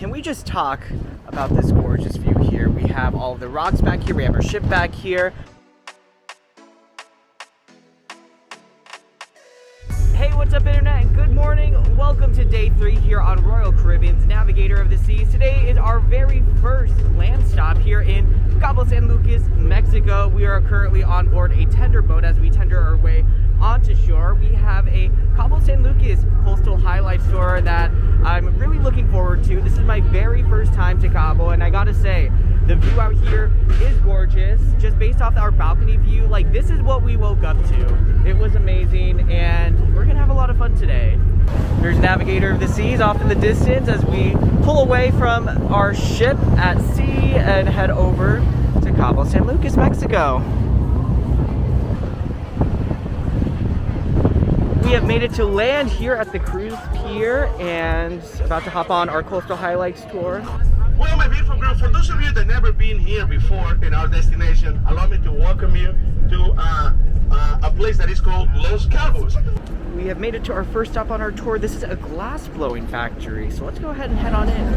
can we just talk about this gorgeous view here? We have all of the rocks back here, we have our ship back here. Hey, what's up internet, and good morning. Welcome to day 3 here on Royal Caribbean's Navigator of the Seas. Today is our very first land stop here in Cabo San Lucas, Mexico. We are currently on board a tender boat as we tender our way onto shore. We have a Cabo San Lucas coastal highlights tour that I'm really looking forward to. This is my very first time to Cabo, and I gotta say, the view out here is gorgeous. Just based off our balcony view, like, this is what we woke up to. It was amazing, and we're gonna have a lot of fun today. There's Navigator of the Seas off in the distance as we pull away from our ship at sea and head over to Cabo San Lucas, Mexico. We have made it to land here at the cruise pier and about to hop on our coastal highlights tour. Well, my beautiful girl, for those of you that never been here before in our destination, allow me to welcome you to a place that is called Los Cabos. We have made it to our first stop on our tour. This is a glass-blowing factory, so let's go ahead and head on in.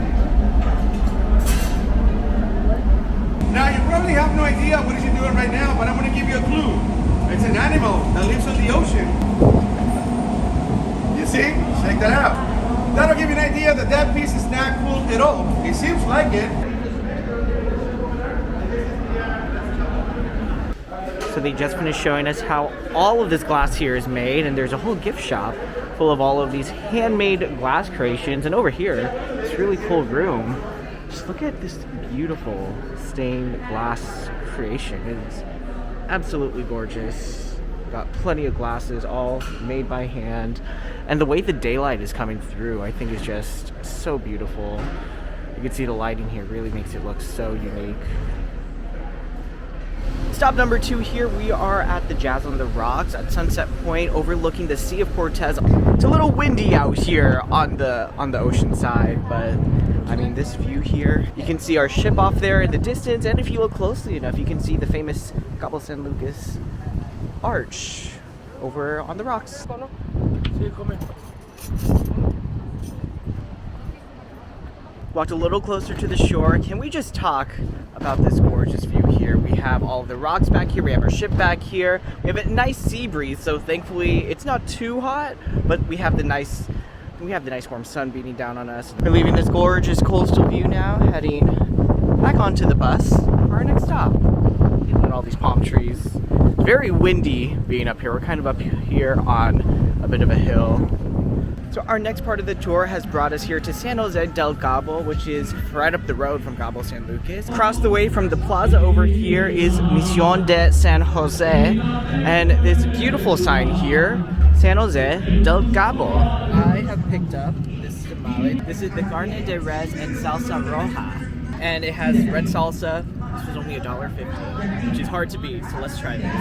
Now, you probably have no idea what is he doing right now, but I'm going to give you a clue. It's an animal that lives on the ocean. You see? Check that out. That'll give you an idea that that piece is not cool at all. It seems like it. So they just finished showing us how all of this glass here is made, and there's a whole gift shop full of all of these handmade glass creations. And over here, this really cool room. Just look at this beautiful stained glass creation. It's absolutely gorgeous. Got plenty of glasses, all made by hand. And the way the daylight is coming through, I think is just so beautiful. You can see the lighting here really makes it look so unique. Stop number 2 here, we are at the Jazz on the Rocks at Sunset Point overlooking the Sea of Cortez. It's a little windy out here on the ocean side, but I mean, this view here, you can see our ship off there in the distance, and if you look closely enough, you can see the famous Cabo San Lucas arch over on the rocks. Walked a little closer to the shore. Can we just talk about this gorgeous view here? We have all of the rocks back here. We have our ship back here. We have a nice sea breeze, so thankfully it's not too hot, but we have the nice warm sun beating down on us. We're leaving this gorgeous coastal view now, heading back onto the bus for our next stop. Looking at all these palm trees. It's very windy being up here. We're kind of up here on a bit of a hill. So our next part of the tour has brought us here to San Jose del Cabo, which is right up the road from Cabo San Lucas. Across the way from the plaza over here is Misión de San Jose, and this beautiful sign here, San Jose del Cabo. I have picked up this tamale. This is the carne de res and salsa roja, and it has red salsa. This was only $1.50, which is hard to beat, so let's try this.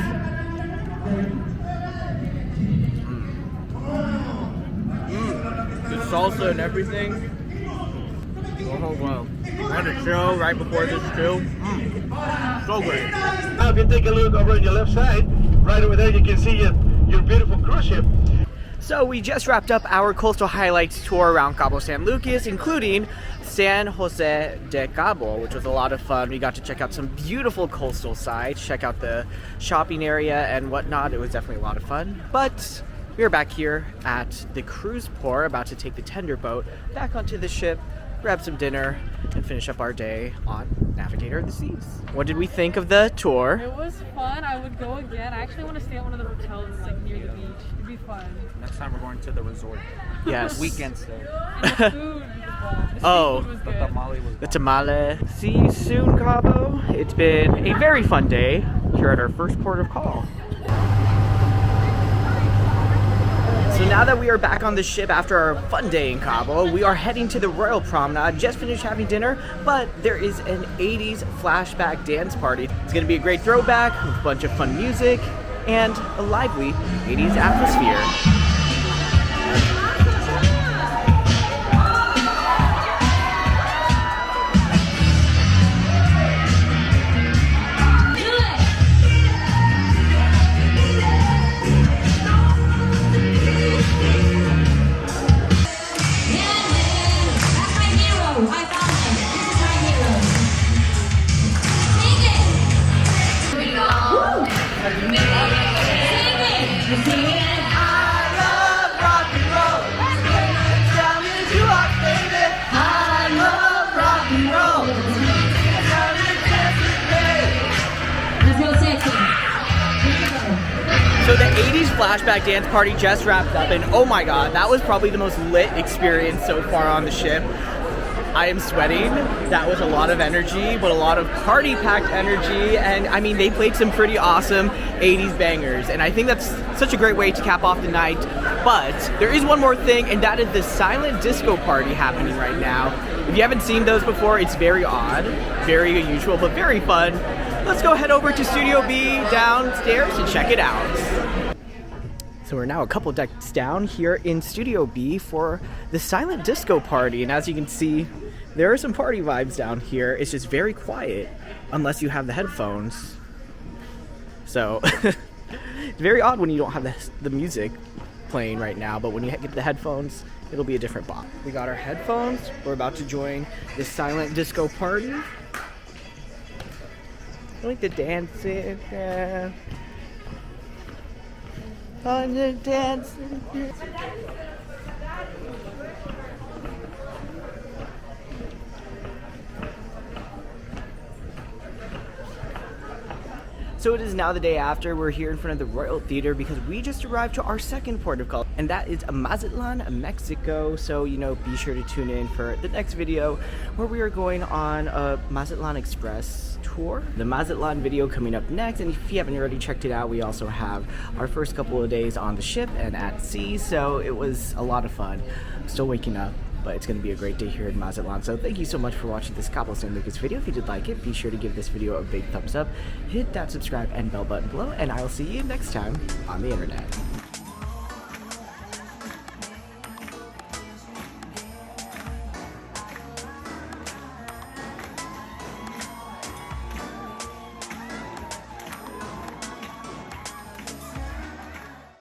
The salsa and everything. Oh wow. I had a chill right before this too. So great. Now if you take a look over on your left side, right over there you can see your beautiful cruise ship. So we just wrapped up our coastal highlights tour around Cabo San Lucas, including San Jose del Cabo, which was a lot of fun. We got to check out some beautiful coastal sites, check out the shopping area and whatnot. It was definitely a lot of fun. But we are back here at the cruise port, about to take the tender boat back onto the ship, grab some dinner, and finish up our day on Navigator of the Seas. What did we think of the tour? It was fun. I would go again. I actually want to stay at one of the hotels like near the beach. It'd be fun. Next time we're going to the resort. Yes. Weekend stay. And the food was the Oh, seafood was The good. tamale was the tamale. See you soon, Cabo. It's been a very fun day here at our first port of call. So now that we are back on the ship after our fun day in Cabo, we are heading to the Royal Promenade. Just finished having dinner, but there is an 80s flashback dance party. It's going to be a great throwback with a bunch of fun music and a lively 80s atmosphere. High five! flashback dance party just wrapped up, and oh my god, that was probably the most lit experience so far on the ship. I am sweating. That was a lot of energy, but a lot of party-packed energy, and I mean, they played some pretty awesome 80s bangers, and I think that's such a great way to cap off the night. But there is one more thing, and that is the silent disco party happening right now. If you haven't seen those before, it's very odd, very unusual, but very fun. Let's go head over to Studio B downstairs and check it out. So we're now a couple decks down here in Studio B for the silent disco party, and as you can see, there are some party vibes down here. It's just very quiet unless you have the headphones. So it's very odd when you don't have the music playing right now, but when you get the headphones, it'll be a different bop. We got our headphones. We're about to join the silent disco party. I like the dancing. Yeah. On the dancing. So it is now the day after. We're here in front of the Royal Theater because we just arrived to our second port of call, and that is Mazatlan, Mexico. So, you know, be sure to tune in for the next video where we are going on a Mazatlan Express tour. The Mazatlan video coming up next, and if you haven't already checked it out, we also have our first couple of days on the ship and at sea, so it was a lot of fun. I'm still waking up, but it's going to be a great day here in Mazatlan. So thank you so much for watching this Cabo San Lucas video. If you did like it, be sure to give this video a big thumbs up, hit that subscribe and bell button below, and I will see you next time on the internet.